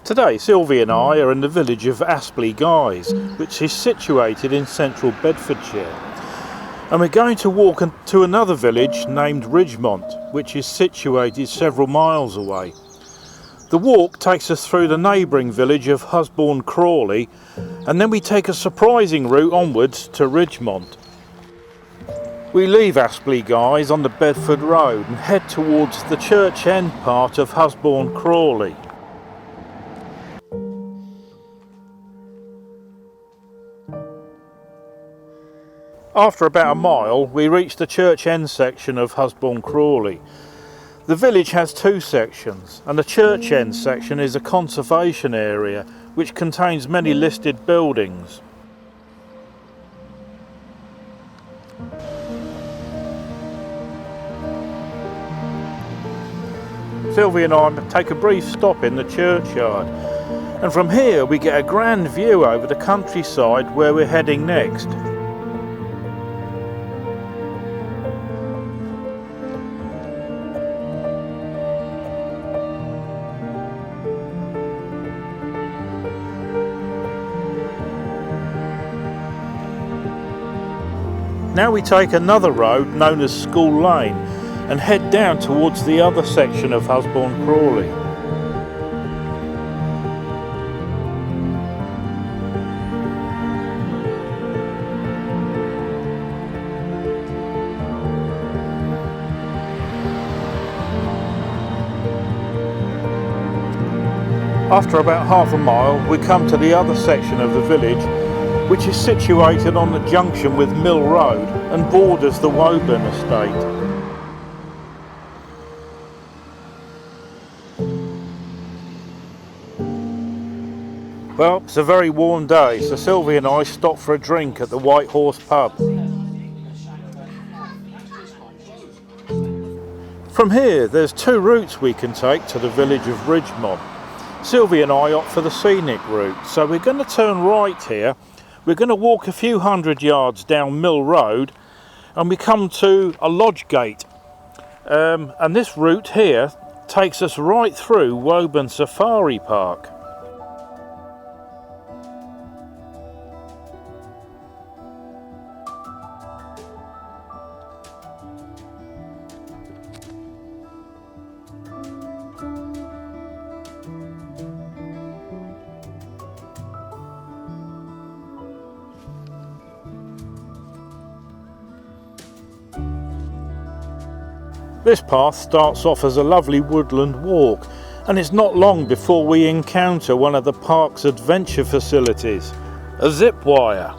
Today Sylvie and I are in the village of Aspley Guise, which is situated in central Bedfordshire. And we're going to walk to another village named Ridgemont, which is situated several miles away. The walk takes us through the neighbouring village of Husborne Crawley, and then we take a surprising route onwards to Ridgemont. We leave Aspley Guise on the Bedford Road and head towards the church end part of Husborne Crawley. After about a mile, we reach the church end section of Husborne Crawley. The village has two sections, and the church end section is a conservation area which contains many listed buildings. Sylvie and I take a brief stop in the churchyard, and from here we get a grand view over the countryside where we're heading next. Now we take another road known as School Lane and head down towards the other section of Husborne Crawley. After about half a mile, we come to the other section of the village, which is situated on the junction with Mill Road and borders the Woburn estate. Well, it's a very warm day, so Sylvie and I stop for a drink at the White Horse pub. From here, there's two routes we can take to the village of Ridgemont. Sylvie and I opt for the scenic route, so we're going to turn right here. We're going to walk a few hundred yards down Mill Road and we come to a lodge gate. And this route here takes us right through Woburn Safari Park. This path starts off as a lovely woodland walk, and it's not long before we encounter one of the park's adventure facilities, a zip wire.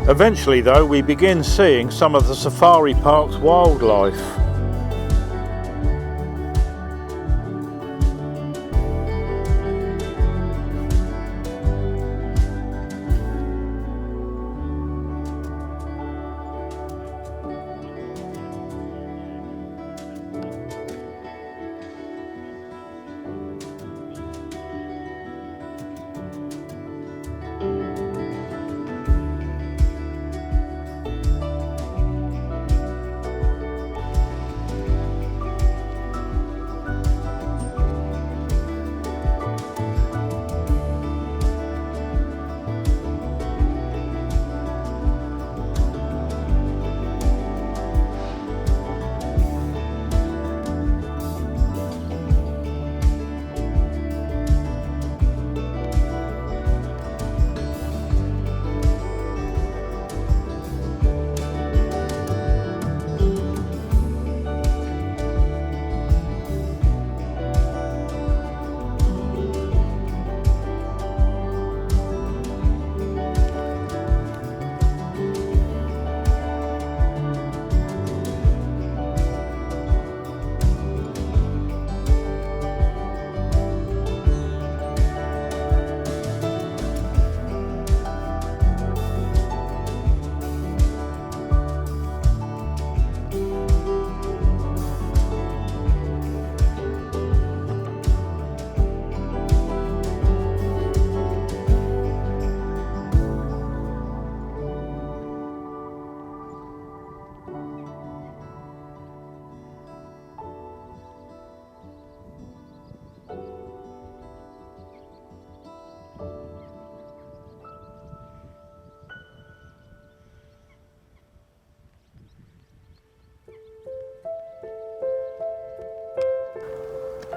Eventually though, we begin seeing some of the safari park's wildlife.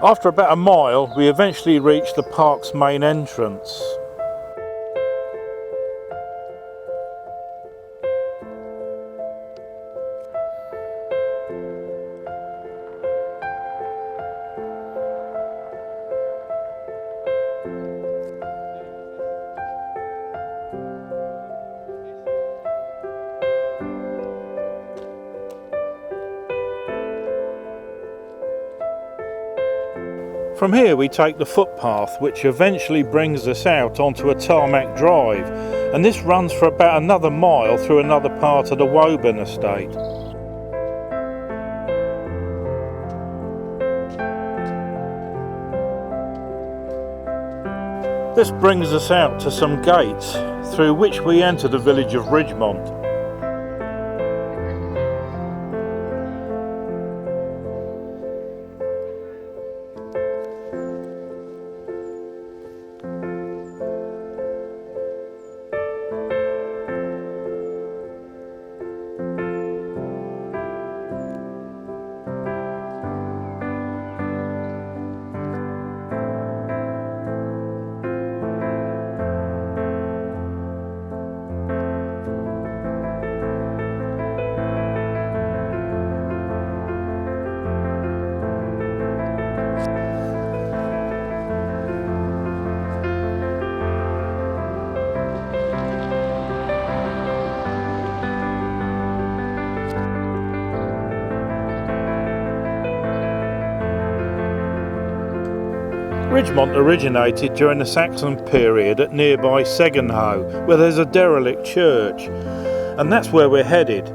After about a mile, we eventually reached the park's main entrance. From here we take the footpath, which eventually brings us out onto a tarmac drive, and this runs for about another mile through another part of the Woburn estate. This brings us out to some gates through which we enter the village of Ridgemont. Ridgemont originated during the Saxon period at nearby Segenhoe, where there's a derelict church, and that's where we're headed.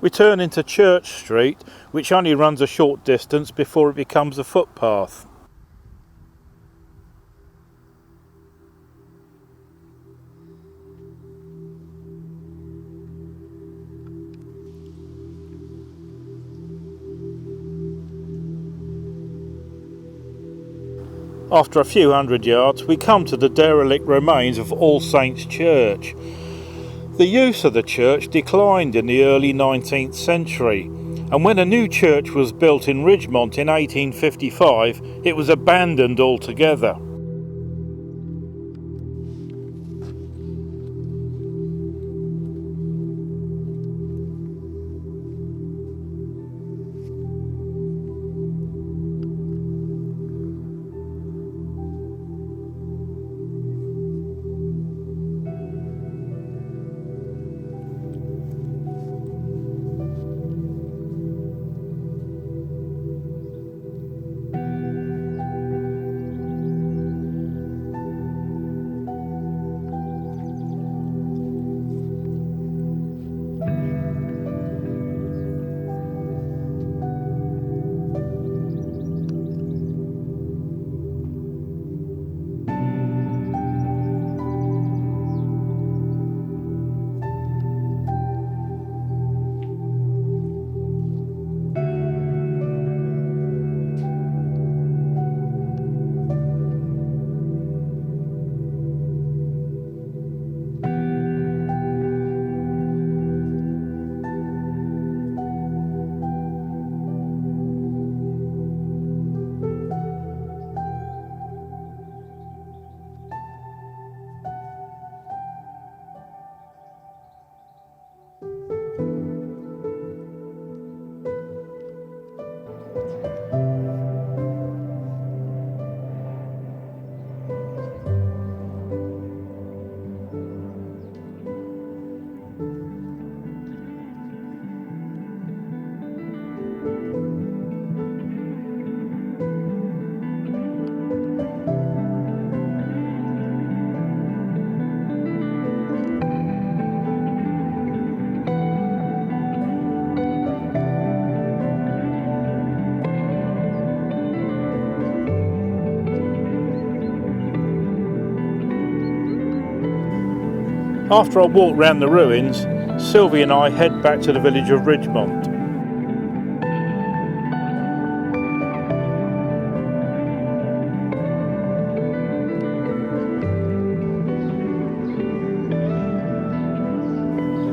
We turn into Church Street, which only runs a short distance before it becomes a footpath. After a few hundred yards, we come to the derelict remains of All Saints Church. The use of the church declined in the early 19th century, and when a new church was built in Ridgemont in 1855, it was abandoned altogether. After I walked round the ruins, Sylvie and I head back to the village of Ridgemont.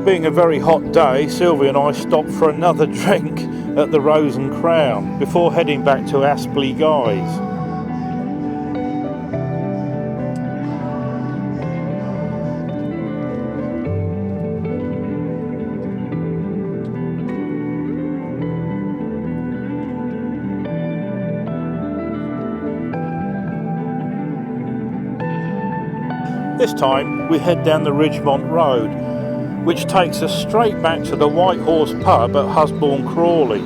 Being a very hot day, Sylvie and I stopped for another drink at the Rose and Crown before heading back to Aspley Guise. This time we head down the Ridgemont Road, which takes us straight back to the White Horse pub at Husborne Crawley.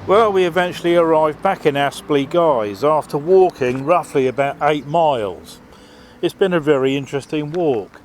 Well, we eventually arrived back in Aspley Guise after walking roughly about 8 miles. It's been a very interesting walk.